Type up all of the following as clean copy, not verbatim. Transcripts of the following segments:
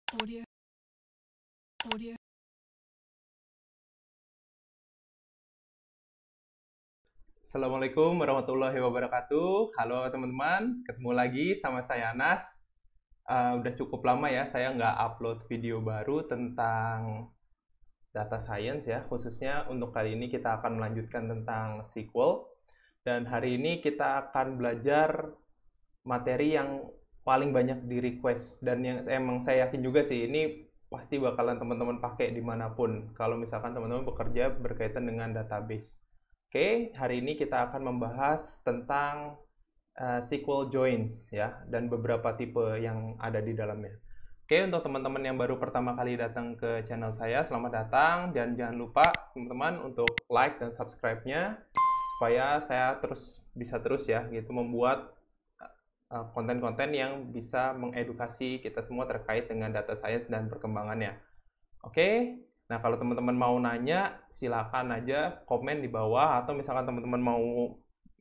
Audio. Audio. Assalamualaikum warahmatullahi wabarakatuh. Halo teman-teman, ketemu lagi sama saya Anas. Udah cukup lama ya saya nggak upload video baru tentang data science ya. Khususnya untuk kali ini kita akan melanjutkan tentang SQL. Dan hari ini kita akan belajar materi yang paling banyak di request. Dan yang emang saya yakin juga sih, ini pasti bakalan teman-teman pakai dimanapun. Kalau misalkan teman-teman bekerja berkaitan dengan database. Oke, hari ini kita akan membahas tentang SQL joins ya dan beberapa tipe yang ada di dalamnya. Oke, untuk teman-teman yang baru pertama kali datang ke channel saya, selamat datang dan jangan lupa teman-teman untuk like dan subscribe-nya supaya saya bisa terus ya gitu membuat konten-konten yang bisa mengedukasi kita semua terkait dengan data science dan perkembangannya. Oke, nah, kalau teman-teman mau nanya, silakan aja komen di bawah, atau misalkan teman-teman mau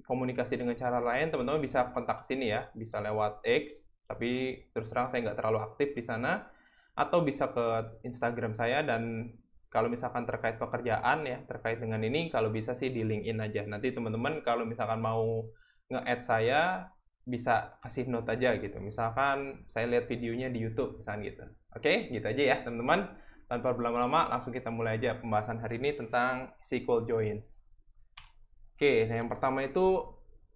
komunikasi dengan cara lain, teman-teman bisa kontak sini ya, bisa lewat X, tapi terus terang saya nggak terlalu aktif di sana, atau bisa ke Instagram saya, dan kalau misalkan terkait pekerjaan ya, terkait dengan ini, kalau bisa sih di LinkedIn aja. Nanti teman-teman kalau misalkan mau nge-add saya, bisa kasih note aja gitu. Misalkan saya lihat videonya di YouTube, misalkan gitu. Oke, gitu aja ya teman-teman. Tanpa berlama-lama, langsung kita mulai aja pembahasan hari ini tentang SQL joins. Oke, nah yang pertama itu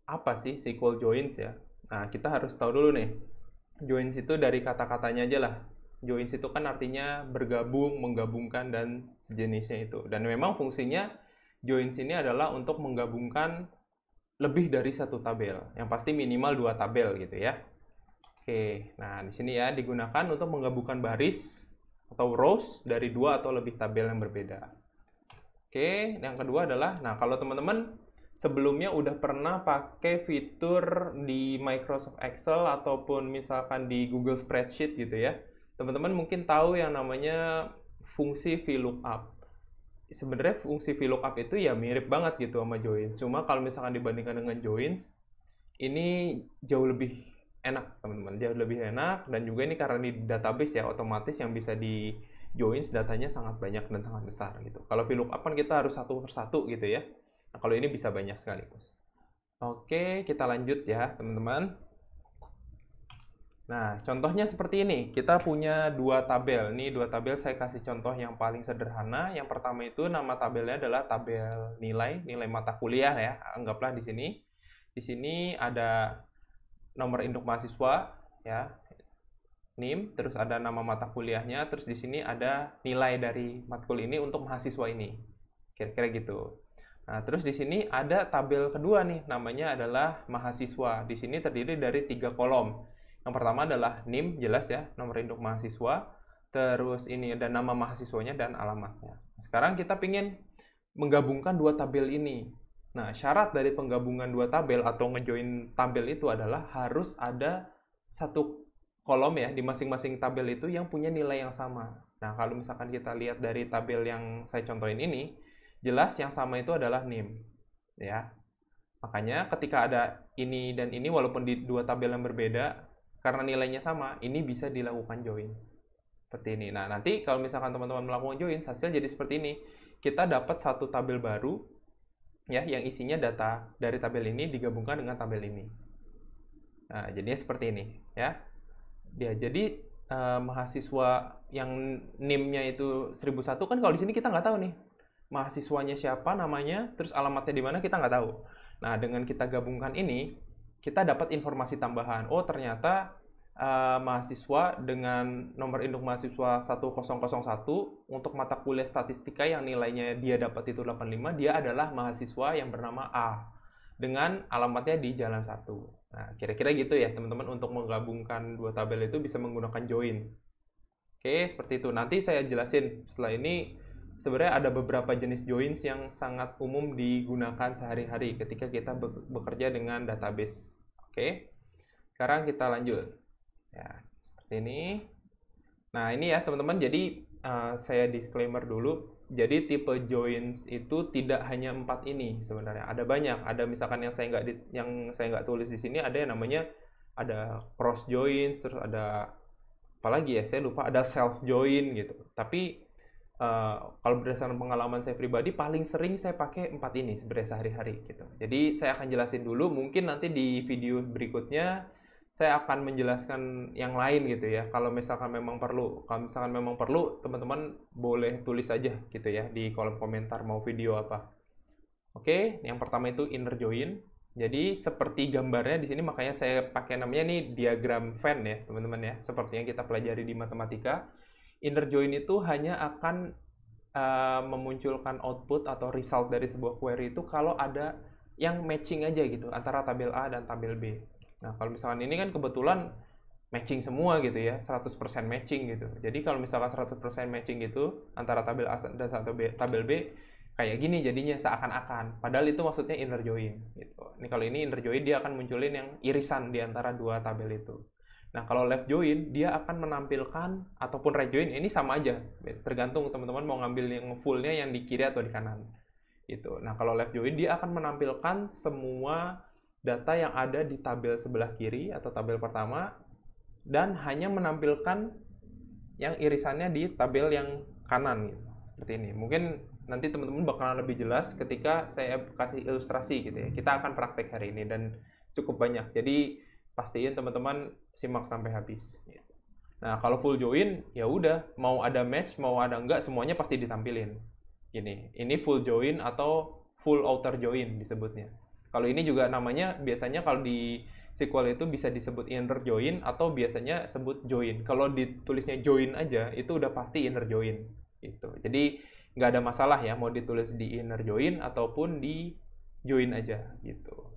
apa sih SQL joins ya? Nah, kita harus tahu dulu nih. Joins itu dari kata-katanya aja lah. Joins itu kan artinya bergabung, menggabungkan, dan sejenisnya itu. Dan memang fungsinya joins ini adalah untuk menggabungkan lebih dari satu tabel. Yang pasti minimal 2 tabel gitu ya. Oke, nah di sini ya digunakan untuk menggabungkan baris atau rows dari 2 atau lebih tabel yang berbeda. Oke, yang kedua adalah, nah kalau teman-teman sebelumnya udah pernah pakai fitur di Microsoft Excel ataupun misalkan di Google Spreadsheet gitu ya, teman-teman mungkin tahu yang namanya fungsi VLOOKUP. Sebenarnya fungsi VLOOKUP itu ya mirip banget gitu sama joins. Cuma kalau misalkan dibandingkan dengan joins, ini jauh lebih enak teman-teman, jauh lebih enak, dan juga ini karena di database ya otomatis yang bisa di joins datanya sangat banyak dan sangat besar gitu. Kalau VLOOKUP kan kita harus satu persatu gitu ya. Nah, kalau ini bisa banyak sekaligus. Oke, kita lanjut ya teman-teman. Nah, contohnya seperti ini. Kita punya 2 tabel. Ini 2 tabel, saya kasih contoh yang paling sederhana. Yang pertama itu nama tabelnya adalah tabel nilai mata kuliah ya. Anggaplah di sini. Di sini ada nomor induk mahasiswa ya, NIM, terus ada nama mata kuliahnya, terus di sini ada nilai dari matkul ini untuk mahasiswa ini. Kira-kira gitu. Nah, terus di sini ada tabel kedua nih, namanya adalah mahasiswa. Di sini terdiri dari 3 kolom. Yang pertama adalah NIM, jelas ya, nomor induk mahasiswa. Terus ini ada nama mahasiswanya dan alamatnya. Sekarang kita ingin menggabungkan 2 tabel ini. Nah, syarat dari penggabungan 2 tabel atau ngejoin tabel itu adalah harus ada satu kolom ya di masing-masing tabel itu yang punya nilai yang sama. Nah, kalau misalkan kita lihat dari tabel yang saya contohin ini, jelas yang sama itu adalah NIM. Ya. Makanya ketika ada ini dan ini walaupun di 2 tabel yang berbeda, karena nilainya sama, ini bisa dilakukan joins. Seperti ini. Nah, nanti kalau misalkan teman-teman melakukan joins, hasil jadi seperti ini. Kita dapat satu tabel baru ya yang isinya data dari tabel ini digabungkan dengan tabel ini. Nah, jadinya seperti ini ya. Jadi mahasiswa yang NIM-nya itu 1001 kan kalau di sini kita nggak tahu nih mahasiswanya siapa namanya, terus alamatnya di mana kita nggak tahu. Nah, dengan kita gabungkan ini, kita dapat informasi tambahan. Oh, ternyata mahasiswa dengan nomor induk mahasiswa 1001 untuk mata kuliah statistika yang nilainya dia dapat itu 85, dia adalah mahasiswa yang bernama A dengan alamatnya di Jalan 1. Nah, kira-kira gitu ya teman-teman, untuk menggabungkan 2 tabel itu bisa menggunakan join. Oke, seperti itu. Nanti saya jelasin setelah ini. Sebenarnya ada beberapa jenis joins yang sangat umum digunakan sehari-hari ketika kita bekerja dengan database. Oke, sekarang kita lanjut. Ya, seperti ini. Nah, ini ya teman-teman. Jadi saya disclaimer dulu. Jadi tipe joins itu tidak hanya 4 ini sebenarnya. Ada banyak. Ada misalkan yang saya nggak tulis di sini, ada yang namanya ada cross joins, terus ada apalagi ya, saya lupa, ada self join gitu. Tapi kalau berdasarkan pengalaman saya pribadi, paling sering saya pakai 4 ini sebenarnya sehari-hari gitu. Jadi saya akan jelasin dulu, mungkin nanti di video berikutnya saya akan menjelaskan yang lain gitu ya. Kalau misalkan memang perlu, teman-teman boleh tulis aja gitu ya di kolom komentar mau video apa. Oke, yang pertama itu inner join. Jadi seperti gambarnya di sini, makanya saya pakai namanya nih diagram Venn ya teman-teman ya, seperti yang kita pelajari di matematika. Inner join itu hanya akan memunculkan output atau result dari sebuah query itu kalau ada yang matching aja gitu antara tabel A dan tabel B. Nah, kalau misalkan ini kan kebetulan matching semua gitu ya, 100% matching gitu. Jadi kalau misalkan 100% matching gitu antara tabel A dan tabel B, kayak gini jadinya seakan-akan. Padahal itu maksudnya inner join gitu. Ini kalau ini inner join, dia akan munculin yang irisan di antara dua tabel itu. Nah, kalau left join, dia akan menampilkan, ataupun right join, ini sama aja. Tergantung teman-teman mau ngambil yang fullnya yang di kiri atau di kanan. Gitu. Nah, kalau left join, dia akan menampilkan semua data yang ada di tabel sebelah kiri atau tabel pertama, dan hanya menampilkan yang irisannya di tabel yang kanan. Gitu. Seperti ini. Mungkin nanti teman-teman bakalan lebih jelas ketika saya kasih ilustrasi gitu ya. Kita akan praktek hari ini, dan cukup banyak. Jadi, pastiin teman-teman simak sampai habis. Nah, kalau full join, ya udah, mau ada match, mau ada enggak, semuanya pasti ditampilin. Ini full join atau full outer join disebutnya. Kalau ini juga namanya biasanya kalau di SQL itu bisa disebut inner join atau biasanya sebut join. Kalau ditulisnya join aja, itu udah pasti inner join. Gitu. Jadi nggak ada masalah ya mau ditulis di inner join ataupun di join aja gitu.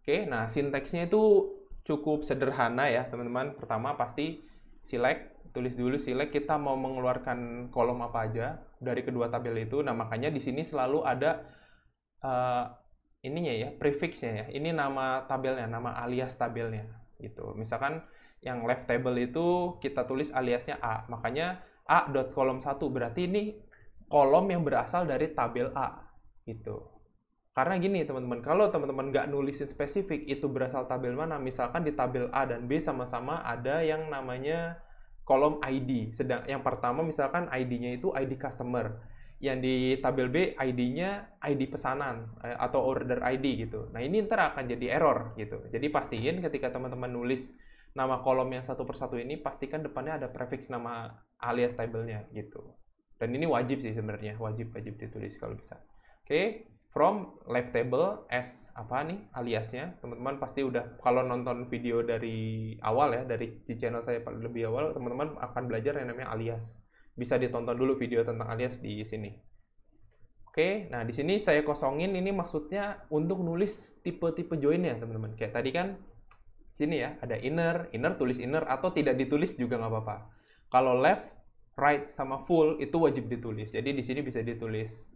Oke, nah sinteksnya itu cukup sederhana ya teman-teman. Pertama pasti select, tulis dulu select kita mau mengeluarkan kolom apa aja dari kedua tabel itu. Nah makanya di sini selalu ada ininya ya, prefixnya ya. Ini nama tabelnya, nama alias tabelnya gitu. Misalkan yang left table itu kita tulis aliasnya A, makanya A.kolom1 berarti ini kolom yang berasal dari tabel A gitu. Karena gini teman-teman, kalau teman-teman nggak nulisin spesifik itu berasal tabel mana, misalkan di tabel A dan B sama-sama ada yang namanya kolom ID. Sedang yang pertama misalkan ID-nya itu ID customer, yang di tabel B ID-nya ID pesanan atau order ID gitu. Nah ini ntar akan jadi error gitu. Jadi pastiin ketika teman-teman nulis nama kolom yang satu persatu ini, pastikan depannya ada prefix nama alias tabelnya gitu. Dan ini wajib sih sebenarnya, wajib ditulis kalau bisa. Oke. From left table as apa nih aliasnya, teman-teman pasti udah kalau nonton video dari awal ya, dari di channel saya lebih awal, teman-teman akan belajar yang namanya alias. Bisa ditonton dulu video tentang alias di sini. Oke, nah di sini saya kosongin, ini maksudnya untuk nulis tipe-tipe joinnya teman-teman. Kayak tadi kan sini ya ada inner tulis inner atau tidak ditulis juga nggak apa-apa. Kalau left, right sama full itu wajib ditulis. Jadi di sini bisa ditulis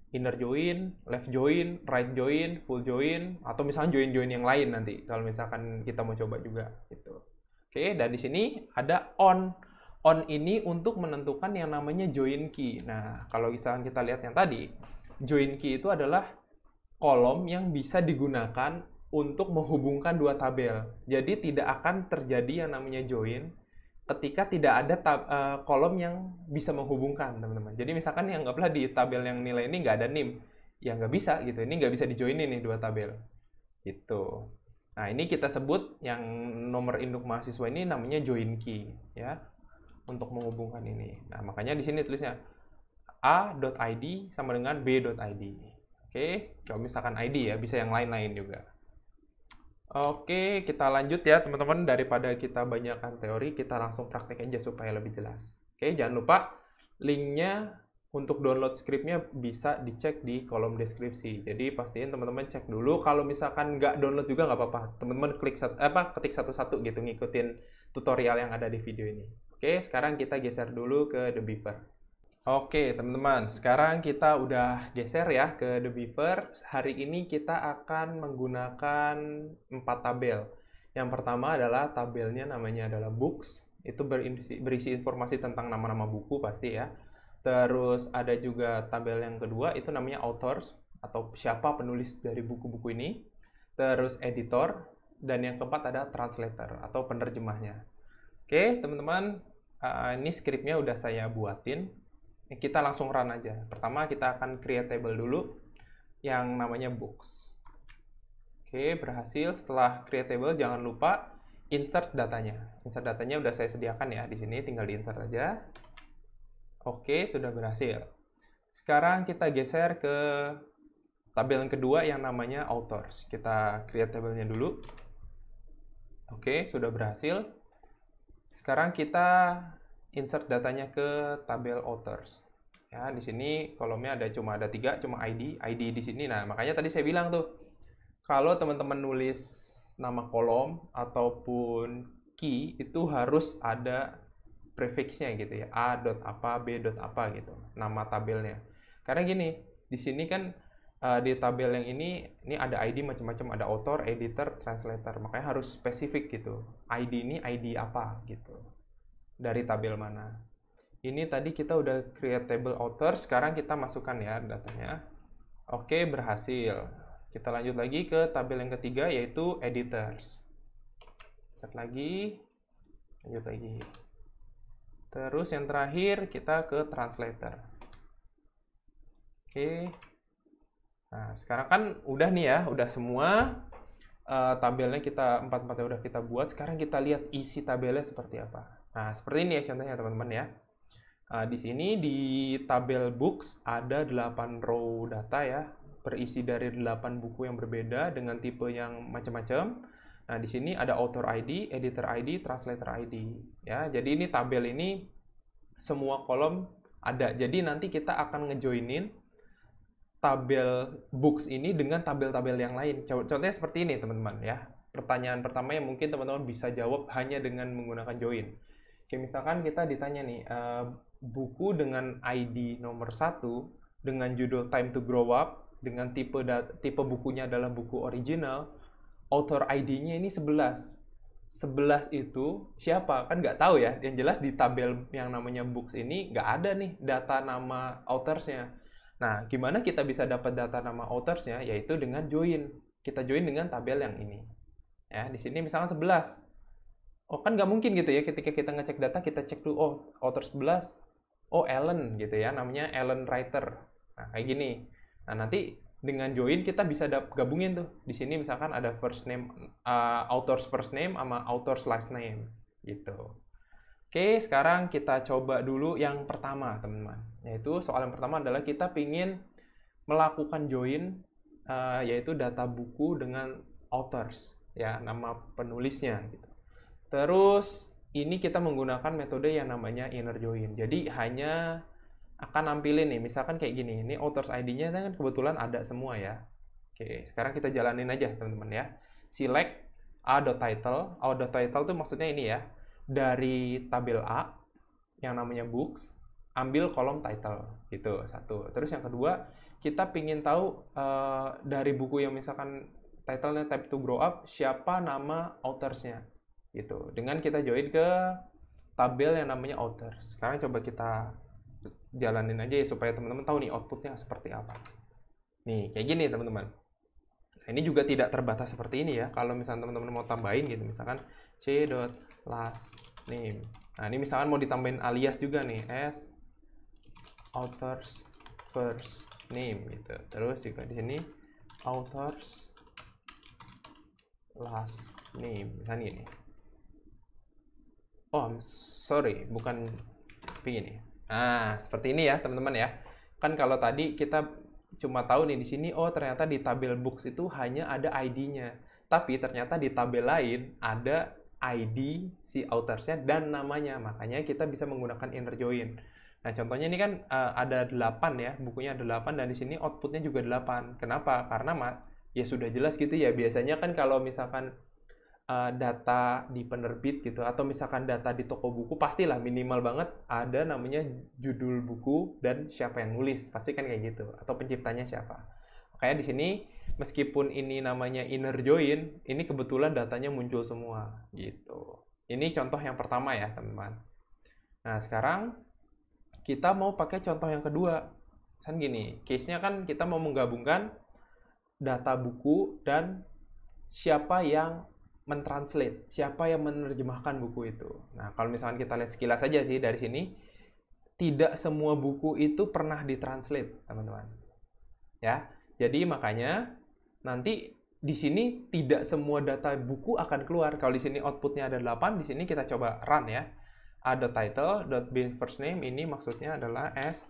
inner join, left join, right join, full join, atau misalnya join yang lain nanti kalau misalkan kita mau coba juga gitu. Oke, dan di sini ada on. On ini untuk menentukan yang namanya join key. Nah, kalau misalkan kita lihat yang tadi, join key itu adalah kolom yang bisa digunakan untuk menghubungkan dua tabel. Jadi tidak akan terjadi yang namanya join ketika tidak ada kolom yang bisa menghubungkan, teman-teman. Jadi misalkan yang anggaplah di tabel yang nilai ini nggak ada NIM, ya nggak bisa gitu. Ini nggak bisa dijoinin nih dua tabel. Gitu. Nah ini kita sebut yang nomor induk mahasiswa ini namanya join key ya, untuk menghubungkan ini. Nah makanya di sini tulisnya a.id sama dengan b.id. Oke, kalau misalkan ID ya bisa yang lain-lain juga. Oke, kita lanjut ya teman-teman. Daripada kita banyakkan teori, kita langsung praktek aja supaya lebih jelas. Oke, jangan lupa linknya untuk download scriptnya bisa dicek di kolom deskripsi. Jadi pastiin teman-teman cek dulu. Kalau misalkan nggak download juga nggak apa-apa. Teman-teman ketik satu-satu gitu, ngikutin tutorial yang ada di video ini. Oke, sekarang kita geser dulu ke The Beaver. Oke, teman-teman, sekarang kita udah geser ya ke The Beaver. Hari ini kita akan menggunakan 4 tabel. Yang pertama adalah tabelnya namanya adalah books. Itu berisi informasi tentang nama-nama buku pasti ya. Terus ada juga tabel yang kedua, itu namanya authors, atau siapa penulis dari buku-buku ini. Terus editor, dan yang keempat ada translator, atau penerjemahnya. Oke, teman-teman, ini scriptnya udah saya buatin. Kita langsung run aja. Pertama kita akan create table dulu yang namanya books. Oke, berhasil. Setelah create table, jangan lupa insert datanya. Insert datanya udah saya sediakan ya di sini, tinggal di insert aja. Oke, sudah berhasil. Sekarang kita geser ke tabel yang kedua yang namanya authors. Kita create tabelnya dulu. Oke, sudah berhasil. Sekarang kita insert datanya ke tabel authors. Ya, di sini kolomnya cuma ada 3, cuma ID di sini. Nah, makanya tadi saya bilang tuh, kalau teman-teman nulis nama kolom ataupun key itu harus ada prefixnya gitu ya, a dot apa, b dot apa gitu, nama tabelnya. Karena gini, di sini kan di tabel yang ini ada ID macam-macam, ada author, editor, translator, makanya harus spesifik gitu. ID ini ID apa gitu, dari tabel mana. Ini tadi kita udah create table author, sekarang kita masukkan ya datanya. Oke, berhasil. Kita lanjut lagi ke tabel yang ketiga yaitu editors. Set lagi, lanjut lagi. Terus yang terakhir kita ke translator. Oke. Nah, sekarang kan udah nih ya, udah semua tabelnya kita empat-empatnya udah kita buat. Sekarang kita lihat isi tabelnya seperti apa. Nah, seperti ini ya contohnya teman-teman ya. Di sini di tabel books ada 8 row data ya, berisi dari 8 buku yang berbeda dengan tipe yang macam-macam. Nah, di sini ada author ID, editor ID, translator ID ya. Jadi ini tabel ini semua kolom ada. Jadi nanti kita akan ngejoinin tabel books ini dengan tabel-tabel yang lain. Contohnya seperti ini teman-teman ya. Pertanyaan pertama yang mungkin teman-teman bisa jawab hanya dengan menggunakan join. Kayak misalkan kita ditanya nih, buku dengan ID nomor 1 dengan judul Time to Grow Up dengan tipe bukunya adalah buku original, author ID-nya ini 11. 11 itu siapa? Kan nggak tahu ya. Yang jelas di tabel yang namanya books ini nggak ada nih data nama authors-nya. Nah, gimana kita bisa dapat data nama authors-nya? Yaitu dengan join. Kita join dengan tabel yang ini. Ya, di sini misalkan 11. Oh, kan nggak mungkin gitu ya, ketika kita ngecek data, kita cek dulu, oh, author 11. Oh, Ellen gitu ya, namanya Ellen Writer. Nah, kayak gini. Nah, nanti dengan join kita bisa gabungin tuh. Di sini misalkan ada first name, author's first name sama author's last name gitu. Oke, sekarang kita coba dulu yang pertama, teman-teman. Yaitu soal yang pertama adalah kita pingin melakukan join, yaitu data buku dengan authors, ya, nama penulisnya gitu. Terus ini kita menggunakan metode yang namanya inner join. Jadi hanya akan nampilin nih, misalkan kayak gini. Ini authors ID-nya kan kebetulan ada semua ya. Oke, sekarang kita jalanin aja, teman-teman ya. Select a.title. A.title itu maksudnya ini ya. Dari tabel A yang namanya books, ambil kolom title gitu, satu. Terus yang kedua, kita pingin tahu dari buku yang misalkan title-nya Time to Grow Up, siapa nama authors-nya gitu. Dengan kita join ke tabel yang namanya authors. Sekarang coba kita jalanin aja ya supaya teman-teman tahu nih outputnya seperti apa. Nih, kayak gini teman-teman. Nah, ini juga tidak terbatas seperti ini ya. Kalau misalnya teman-teman mau tambahin gitu, misalkan c.last name. Nah, ini misalkan mau ditambahin alias juga nih, s author's first name gitu. Terus juga di sini author's last name. Misalnya gini. Oh, I'm sorry, bukan begini. Nah, seperti ini ya, teman-teman ya. Kan kalau tadi kita cuma tahu nih di sini, oh ternyata di tabel books itu hanya ada ID-nya. Tapi ternyata di tabel lain ada ID si authors-nya dan namanya. Makanya kita bisa menggunakan inner join. Nah, contohnya ini kan ada 8 ya, bukunya ada 8 dan di sini outputnya juga 8. Kenapa? Karena ya sudah jelas gitu ya. Biasanya kan kalau misalkan data di penerbit gitu atau misalkan data di toko buku, pastilah minimal banget ada namanya judul buku dan siapa yang nulis, pasti kan kayak gitu, atau penciptanya siapa. Makanya di sini meskipun ini namanya inner join, ini kebetulan datanya muncul semua gitu. Ini contoh yang pertama ya teman-teman. Nah, sekarang kita mau pakai contoh yang kedua. Kan gini, case-nya kan kita mau menggabungkan data buku dan siapa yang mentranslate, siapa yang menerjemahkan buku itu. Nah, kalau misalkan kita lihat sekilas saja sih dari sini, tidak semua buku itu pernah ditranslate, teman-teman. Ya, jadi makanya nanti di sini tidak semua data buku akan keluar. Kalau di sini outputnya ada 8, di sini kita coba run ya. Ada title, .be first name, ini maksudnya adalah as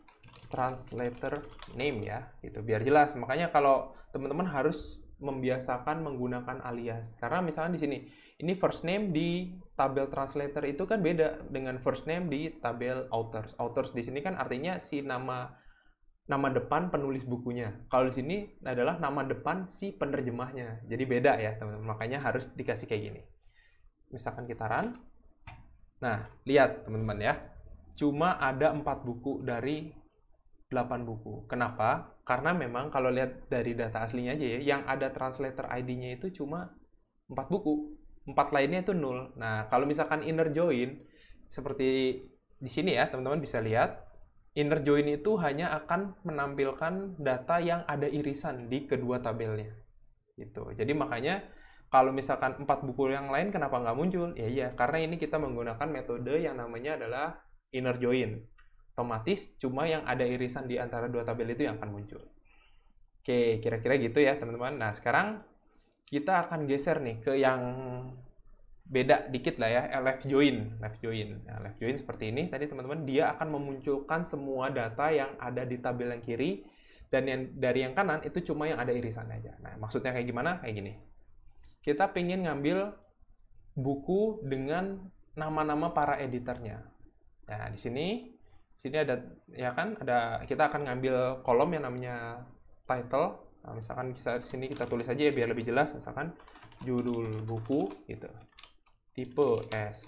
translator name ya, gitu biar jelas. Makanya kalau teman-teman harus membiasakan menggunakan alias. Karena misalnya di sini, ini first name di tabel translator itu kan beda dengan first name di tabel authors. Authors di sini kan artinya si nama depan penulis bukunya. Kalau di sini adalah nama depan si penerjemahnya. Jadi beda ya, teman-teman. Makanya harus dikasih kayak gini. Misalkan kita run. Nah, lihat teman-teman ya. Cuma ada 4 buku dari 8 buku. Kenapa? Karena memang kalau lihat dari data aslinya aja ya, yang ada translator ID-nya itu cuma 4 buku. 4 lainnya itu 0. Nah, kalau misalkan inner join, seperti di sini ya, teman-teman bisa lihat, inner join itu hanya akan menampilkan data yang ada irisan di kedua tabelnya. Gitu. Jadi makanya, kalau misalkan 4 buku yang lain kenapa nggak muncul? Ya iya, karena ini kita menggunakan metode yang namanya adalah inner join. Otomatis cuma yang ada irisan di antara dua tabel itu yang akan muncul. Oke, kira-kira gitu ya teman-teman. Nah, sekarang kita akan geser nih ke yang beda dikit lah ya, left join. Nah, left join seperti ini tadi teman-teman, dia akan memunculkan semua data yang ada di tabel yang kiri, dan yang dari yang kanan itu cuma yang ada irisan aja. Nah, maksudnya kayak gimana? Kayak gini. Kita pengen ngambil buku dengan nama-nama para editornya. Nah, di sini ada ya kan, ada, kita akan ngambil kolom yang namanya title. Nah, misalkan di sini kita tulis aja ya biar lebih jelas, misalkan judul buku gitu, tipe S,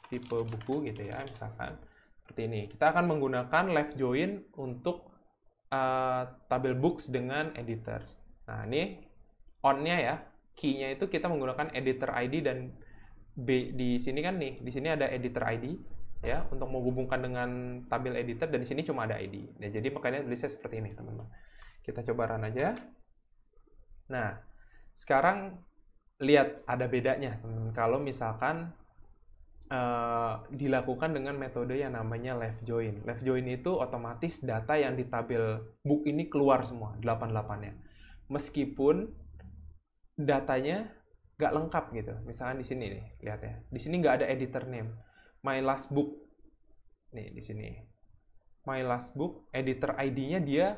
tipe buku gitu ya, misalkan seperti ini. Kita akan menggunakan left join untuk tabel books dengan editors. Nah, ini on-nya ya, key-nya itu kita menggunakan editor ID, dan di sini kan nih, di sini ada editor ID ya, untuk menghubungkan dengan tabel editor, dan di sini cuma ada ID. Nah, jadi makanya tulisnya seperti ini, teman-teman. Kita coba run aja. Nah, sekarang lihat ada bedanya, teman-teman. Kalau misalkan dilakukan dengan metode yang namanya left join. Left join itu otomatis data yang di tabel book ini keluar semua, 88-nya. Meskipun datanya nggak lengkap gitu. Misalkan di sini nih, lihat ya. Di sini nggak ada editor name. My last book. Nih, di sini. My last book, editor ID-nya dia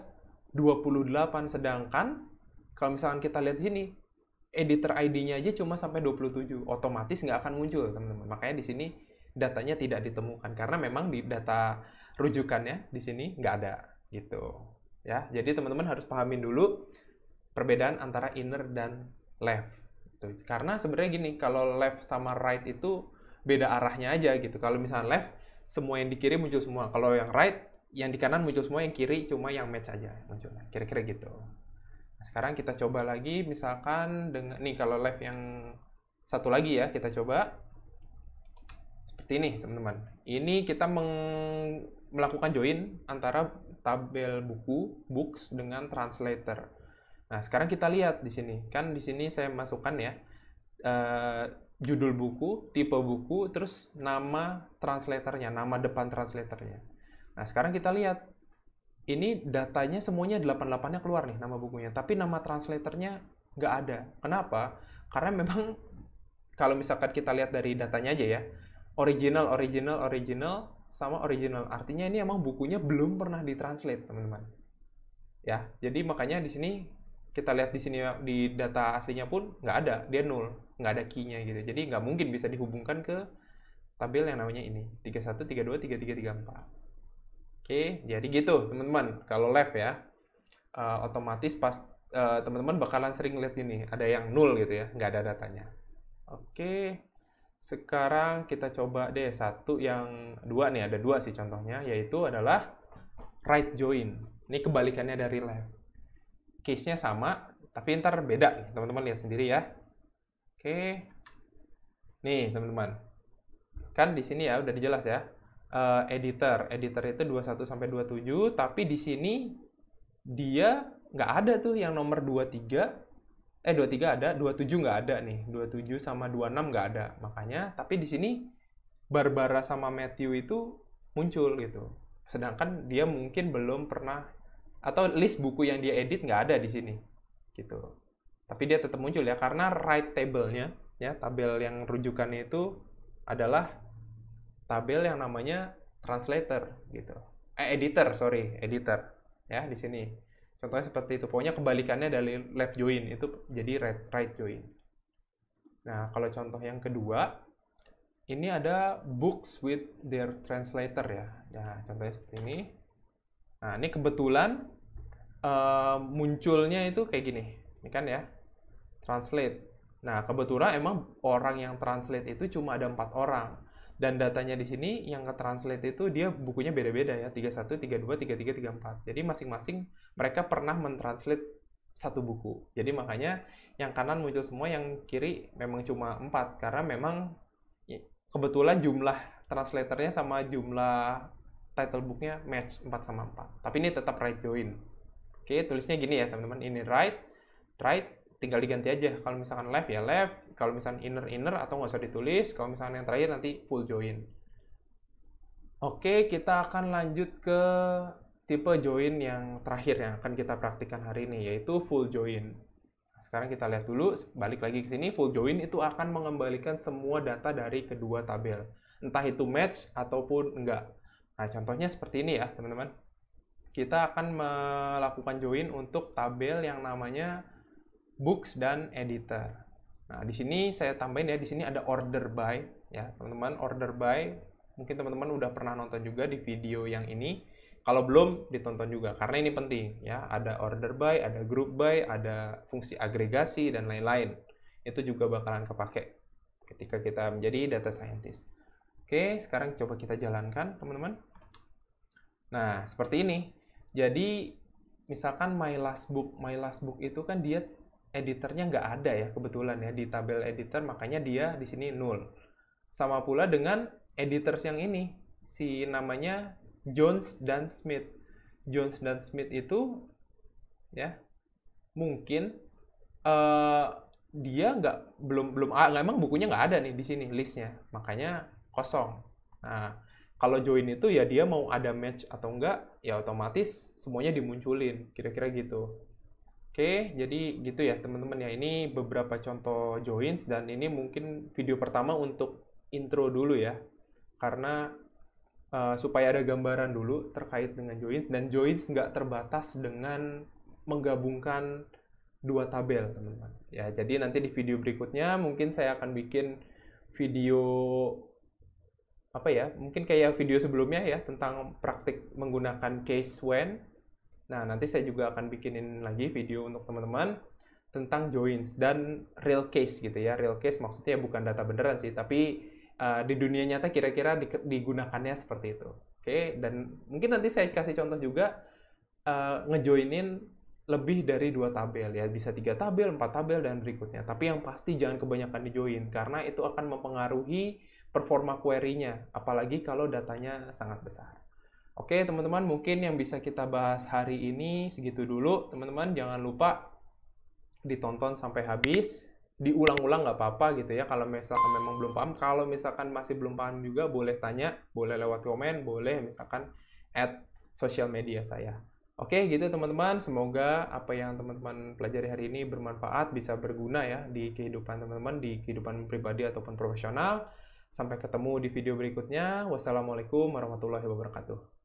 28, sedangkan kalau misalkan kita lihat di sini, editor ID-nya aja cuma sampai 27. Otomatis nggak akan muncul, teman-teman. Makanya di sini datanya tidak ditemukan, karena memang di data rujukannya di sini nggak ada gitu. Ya, jadi teman-teman harus pahamin dulu perbedaan antara inner dan left. Gitu. Karena sebenarnya gini, kalau left sama right itu beda arahnya aja gitu. Kalau misalnya left, semua yang di kiri muncul semua. Kalau yang right, yang di kanan muncul semua, yang kiri cuma yang match aja muncul. Kira-kira gitu. Nah, sekarang kita coba lagi, misalkan dengan nih, kalau left yang satu lagi ya, kita coba seperti ini, teman-teman. Ini kita melakukan join antara tabel buku books dengan translator. Nah, sekarang kita lihat di sini. Kan di sini saya masukkan ya judul buku, tipe buku, terus nama translatornya, nama depan translatornya. Nah, sekarang kita lihat. Ini datanya semuanya 88-nya keluar nih, nama bukunya. Tapi nama translatornya nggak ada. Kenapa? Karena memang kalau misalkan kita lihat dari datanya aja ya, original, sama original. Artinya ini emang bukunya belum pernah ditranslate, teman-teman. Ya, jadi makanya di sini kita lihat di sini di data aslinya pun nggak ada, dia 0, nggak ada key-nya gitu. Jadi nggak mungkin bisa dihubungkan ke tabel yang namanya ini, 31, 32, 33, 34. Oke, jadi gitu teman-teman. Kalau left ya, otomatis pas teman-teman bakalan sering lihat ini, ada yang 0 gitu ya, nggak ada datanya. Oke, sekarang kita coba deh yang dua nih, ada dua sih contohnya, yaitu adalah right join. Ini kebalikannya dari left. Case-nya sama, tapi ntar beda nih, teman-teman lihat sendiri ya. Oke, nih teman-teman, kan di sini ya udah dijelas ya. Editor itu 21 sampai 27, tapi di sini dia nggak ada tuh yang nomor 23, 23 ada, 27 nggak ada nih. 27 sama 26 nggak ada. Makanya, tapi di sini Barbara sama Matthew itu muncul gitu. Sedangkan dia mungkin belum pernah, atau list buku yang dia edit nggak ada di sini gitu. Tapi dia tetap muncul ya, karena right table-nya, ya, tabel yang rujukannya itu adalah tabel yang namanya translator gitu. Editor, sorry, editor. Ya, di sini. Contohnya seperti itu. Pokoknya kebalikannya dari left join itu jadi right join. Nah, kalau contoh yang kedua, ini ada books with their translator ya. Nah, contohnya seperti ini. Nah, ini kebetulan munculnya itu kayak gini. Ini kan ya, translate. Nah, kebetulan emang orang yang translate itu cuma ada 4 orang. Dan datanya di sini yang ke-translate itu dia bukunya beda-beda ya, 31, 32, 33, 34. Jadi masing-masing mereka pernah mentranslate satu buku. Jadi makanya yang kanan muncul semua, yang kiri memang cuma 4. Karena memang kebetulan jumlah translatornya sama jumlah title booknya match 4 sama 4. Tapi ini tetap right join. Oke, tulisnya gini ya teman-teman. Ini right, tinggal diganti aja. Kalau misalkan left ya left, kalau misalkan inner atau nggak usah ditulis. Kalau misalkan yang terakhir nanti full join. Oke, kita akan lanjut ke tipe join yang terakhir yang akan kita praktikkan hari ini, yaitu full join. Sekarang kita lihat dulu, balik lagi ke sini. Full join itu akan mengembalikan semua data dari kedua tabel, entah itu match ataupun enggak. Nah, contohnya seperti ini ya teman-teman. Kita akan melakukan join untuk tabel yang namanya books dan editor. Nah, di sini saya tambahin ya, di sini ada order by ya, teman-teman. Order by, mungkin teman-teman udah pernah nonton juga di video yang ini. Kalau belum, ditonton juga karena ini penting ya. Ada order by, ada group by, ada fungsi agregasi dan lain-lain. Itu juga bakalan kepake ketika kita menjadi data scientist. Oke, sekarang coba kita jalankan, teman-teman. Nah, seperti ini. Jadi, misalkan my last book itu kan dia editornya nggak ada ya, kebetulan ya, di tabel editor, makanya dia di sini null. Sama pula dengan editors yang ini, si namanya Jones dan Smith. Jones dan Smith itu ya mungkin dia belum emang bukunya nggak ada nih di sini listnya, makanya kosong. Nah, kalau join itu ya dia mau ada match atau enggak, ya otomatis semuanya dimunculin, kira-kira gitu. Oke, jadi gitu ya teman-teman ya. Ini beberapa contoh joins dan ini mungkin video pertama untuk intro dulu ya. Karena supaya ada gambaran dulu terkait dengan joins, dan joins nggak terbatas dengan menggabungkan dua tabel teman-teman. Ya, jadi nanti di video berikutnya mungkin saya akan bikin video apa ya, mungkin kayak video sebelumnya ya tentang praktik menggunakan case when. Nah, nanti saya juga akan bikinin lagi video untuk teman-teman tentang joins dan real case gitu ya. Real case maksudnya bukan data beneran sih, tapi di dunia nyata kira-kira digunakannya seperti itu. Oke, dan mungkin nanti saya kasih contoh juga ngejoinin lebih dari 2 tabel ya. Bisa 3 tabel, 4 tabel, dan berikutnya. Tapi yang pasti jangan kebanyakan dijoin, karena itu akan mempengaruhi performa query-nya, apalagi kalau datanya sangat besar. Oke, teman-teman, mungkin yang bisa kita bahas hari ini segitu dulu. Teman-teman, jangan lupa ditonton sampai habis, diulang-ulang nggak apa-apa gitu ya, kalau misalkan memang belum paham. Kalau misalkan masih belum paham juga, boleh tanya, boleh lewat komen, boleh misalkan add sosial media saya. Oke, gitu teman-teman. Semoga apa yang teman-teman pelajari hari ini bermanfaat, bisa berguna ya di kehidupan teman-teman, di kehidupan pribadi ataupun profesional. Sampai ketemu di video berikutnya. Wassalamualaikum warahmatullahi wabarakatuh.